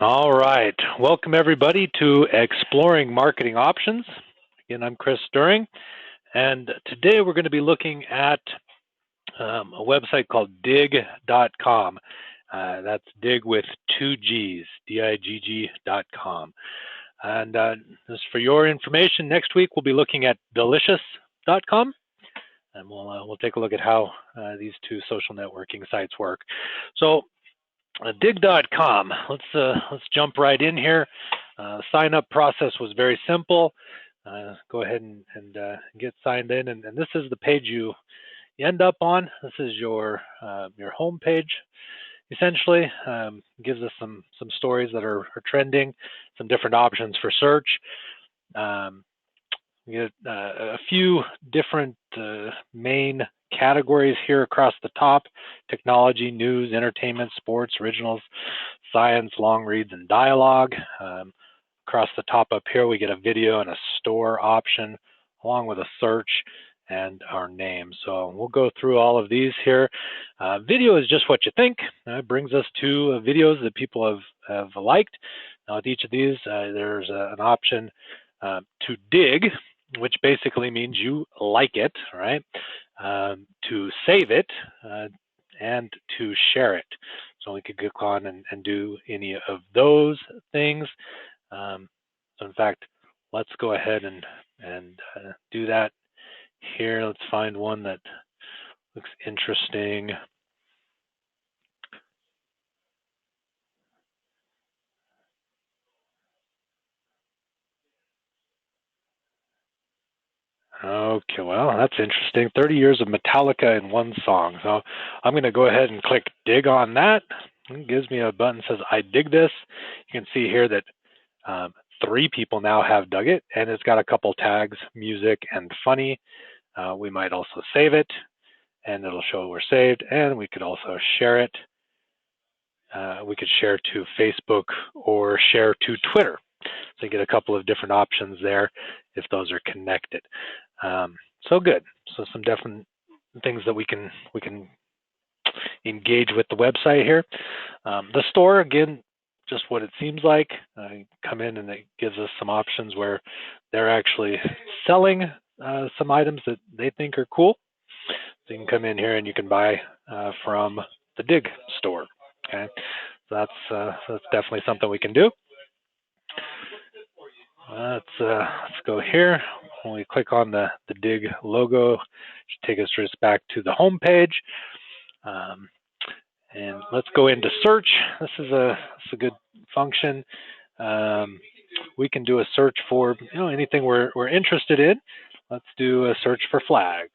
All right. Welcome, everybody, to Exploring Marketing Options. Again, I'm Chris Stirring, and today we're going to be looking at a website called Digg.com. That's Digg with two G's, Digg.com. And just for your information, next week we'll be looking at Delicious.com, and we'll take a look at how these two social networking sites work. So Digg.com. Let's jump right in here. Sign up process was very simple. Go ahead and get signed in, and this is the page you end up on. This is your home page. Essentially, gives us some stories that are trending, some different options for search. We get a few different main categories here across the top: technology, news, entertainment, sports, originals, science, long reads, and dialogue. Across the top up here, we get a video and a store option, along with a search and our name. So we'll go through all of these here. Video is just what you think. It brings us to videos that people have liked. Now with each of these, there's an option to dig, which basically means you like it, right? To save it, and to share it. So we could click on and do any of those things. So in fact, let's go ahead and do that here. Let's find one that looks interesting. Okay, well, that's interesting. 30 years of Metallica in one song. So I'm going to go ahead and click dig on that. It gives me a button that says I dig this. You can see here that 3 people now have dug it, and it's got a couple tags, music and funny. We might also save it, and it'll show we're saved, and we could also share it. We could share to Facebook or share to Twitter. So you get a couple of different options there if those are connected. So good. So some different things that we can engage with the website here. The store, again, just what it seems like. Come in and it gives us some options where they're actually selling some items that they think are cool. So you can come in here and you can buy from the Digg store. Okay, so that's definitely something we can do. Let's go here. When we click on the Digg logo, it should take us just back to the home page. And let's go into search. This is a good function. We can do a search for anything we're interested in. Let's do a search for flag.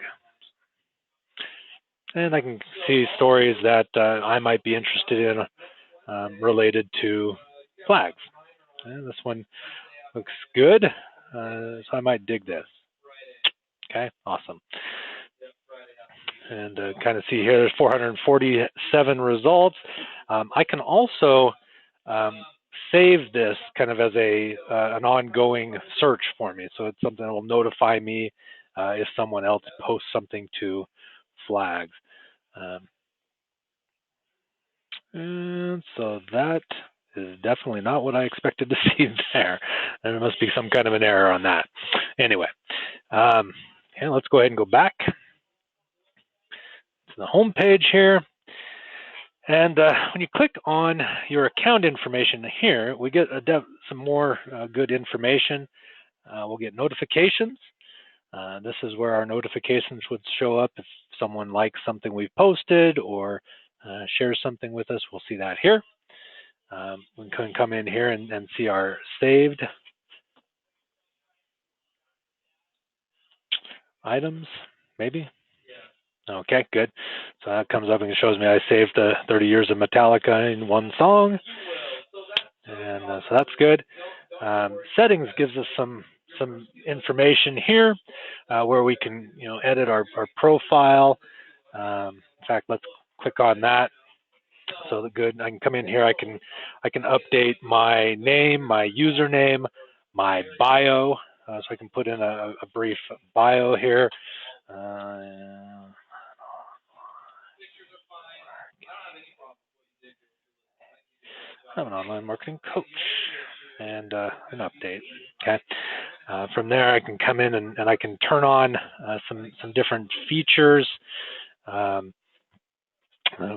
And I can see stories that I might be interested in related to flags. And this one looks good, so I might dig this. Okay, awesome. And kind of see here, there's 447 results. I can also save this kind of as an ongoing search for me. So it's something that will notify me if someone else posts something to flags. And so that is definitely not what I expected to see there. There must be some kind of an error on that. Anyway, okay, let's go ahead and go back to the home page here. And when you click on your account information here, we get some more good information. We'll get notifications. This is where our notifications would show up if someone likes something we've posted or shares something with us. We'll see that here. We can come in here and see our saved items, maybe. Okay, good. So that comes up and shows me I saved the 30 years of Metallica in one song. And so that's good. Settings gives us some information here where we can edit our profile. In fact, let's click on that. So good. I can come in here. I can update my name, my username, my bio. So I can put in a brief bio here. I'm an online marketing coach, and an update. Okay. From there, I can come in and I can turn on some different features. I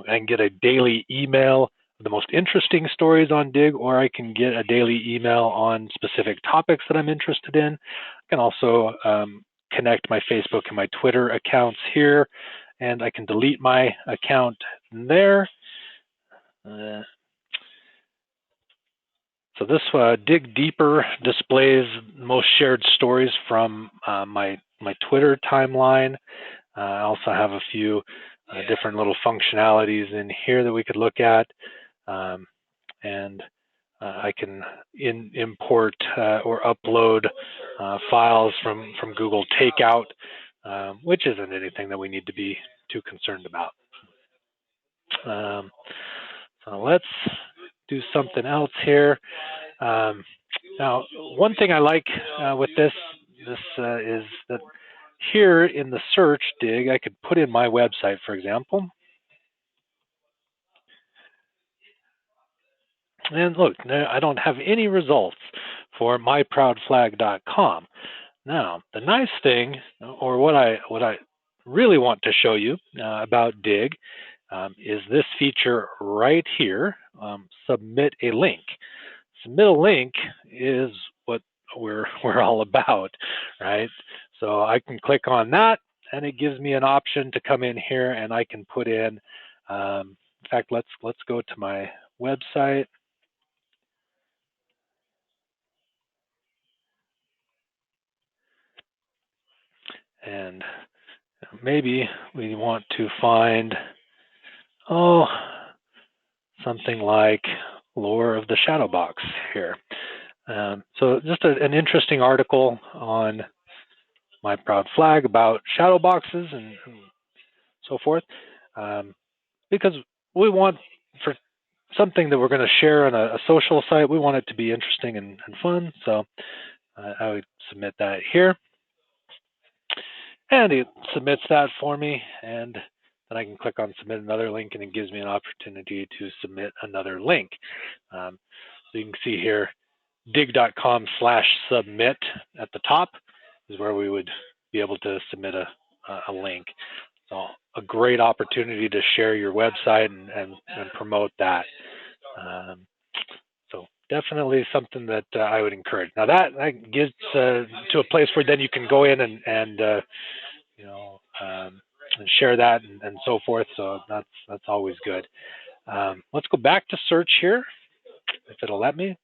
can get a daily email, the most interesting stories on Digg, or I can get a daily email on specific topics that I'm interested in. I can also connect my Facebook and my Twitter accounts here, and I can delete my account there. So this Dig Deeper displays most shared stories from my Twitter timeline. I also have a few different little functionalities in here that we could look at, and I can import or upload files from Google Takeout, which isn't anything that we need to be too concerned about. So let's do something else here. Now, one thing I like with this is that here in the search Digg, I could put in my website, for example. And look, I don't have any results for myproudflag.com. Now, the nice thing, or what I really want to show you about Digg is this feature right here, submit a link. Submit a link is what we're all about, right? So I can click on that, and it gives me an option to come in here, and I can put in. In fact, let's go to my website. And maybe we want to find, something like Lore of the Shadowbox here. So just an interesting article on My Proud Flag about shadow boxes and so forth, because we want, for something that we're going to share on a social site, we want it to be interesting and fun. So I would submit that here. And it submits that for me, and then I can click on submit another link, and it gives me an opportunity to submit another link. So you can see here, digg.com/submit at the top is where we would be able to submit a link. So a great opportunity to share your website and promote that. So definitely something that I would encourage. Now that gets to a place where then you can go in and and share that and so forth. So that's always good. Let's go back to search here, if it'll let me.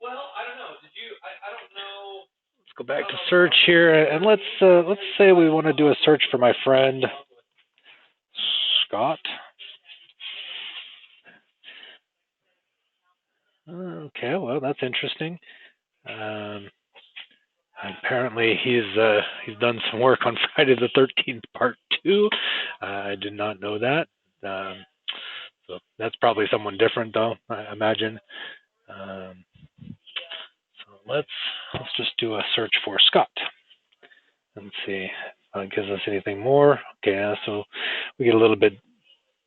Well, I don't know. I don't know. Let's go back to search here, and let's say we want to do a search for my friend Scott. Okay, well that's interesting. Apparently he's done some work on Friday the 13th Part 2. I did not know that. So that's probably someone different, though, I imagine. So let's just do a search for Scott and see if it gives us anything more. Okay, so we get a little bit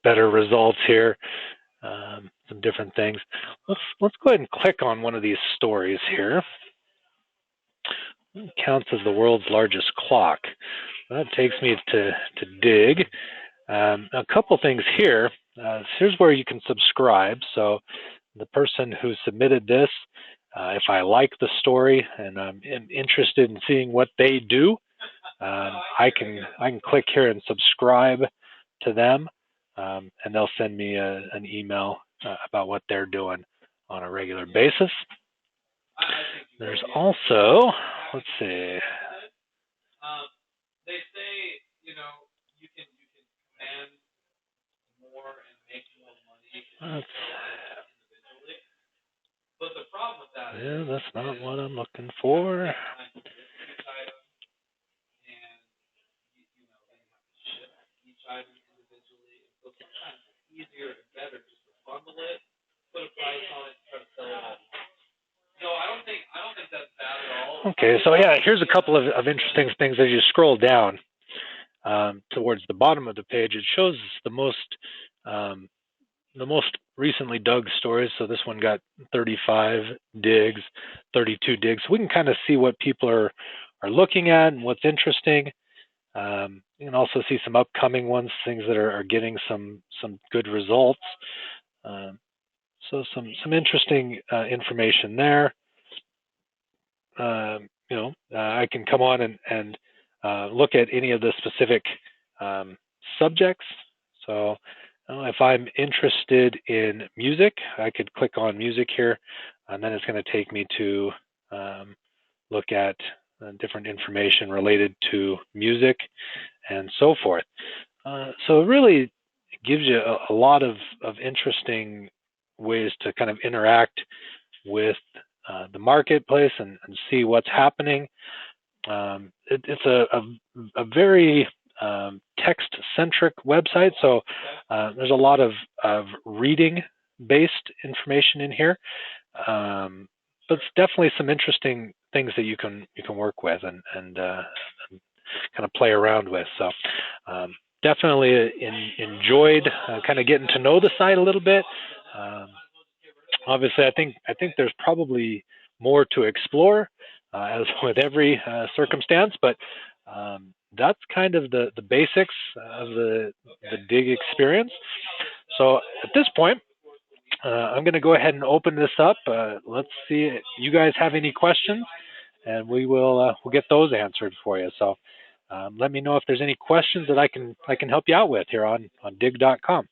better results here. Some different things. Let's go ahead and click on one of these stories here. It counts as the world's largest clock. That takes me to Digg. A couple things here. Here's where you can subscribe. So the person who submitted this, if I like the story and I'm interested in seeing what they do, I can click here and subscribe to them, and they'll send me an email about what they're doing on a regular basis. There's also, let's see. They say, you can command more and make more money individually. But the problem with that is, that's not what I'm looking for. Each item individually. So sometimes it's easier and better just to bundle it, put a price on it, and try to sell it all. No, I don't think that's bad at all. Okay, so yeah, here's a couple of interesting things as you scroll down towards the bottom of the page. It shows the most recently dug stories. So this one got 35 digs, 32 digs. So we can kind of see what people are looking at and what's interesting. You can also see some upcoming ones, things that are getting some good results. So some interesting information there. I can come on and look at any of the specific subjects. So if I'm interested in music, I could click on music here, and then it's going to take me to look at different information related to music and so forth. So it really gives you a lot of interesting ways to kind of interact with the marketplace and see what's happening. It's a very text-centric website, so there's a lot of reading-based information in here, but it's definitely some interesting things that you can work with and kind of play around with. So definitely enjoyed kind of getting to know the site a little bit. Obviously, I think there's probably more to explore, as with every circumstance, but that's kind of the basics of the dig experience. So at this point, I'm going to go ahead and open this up. Let's see if you guys have any questions, and we'll get those answered for you. So let me know if there's any questions that I can help you out with here on dig.com.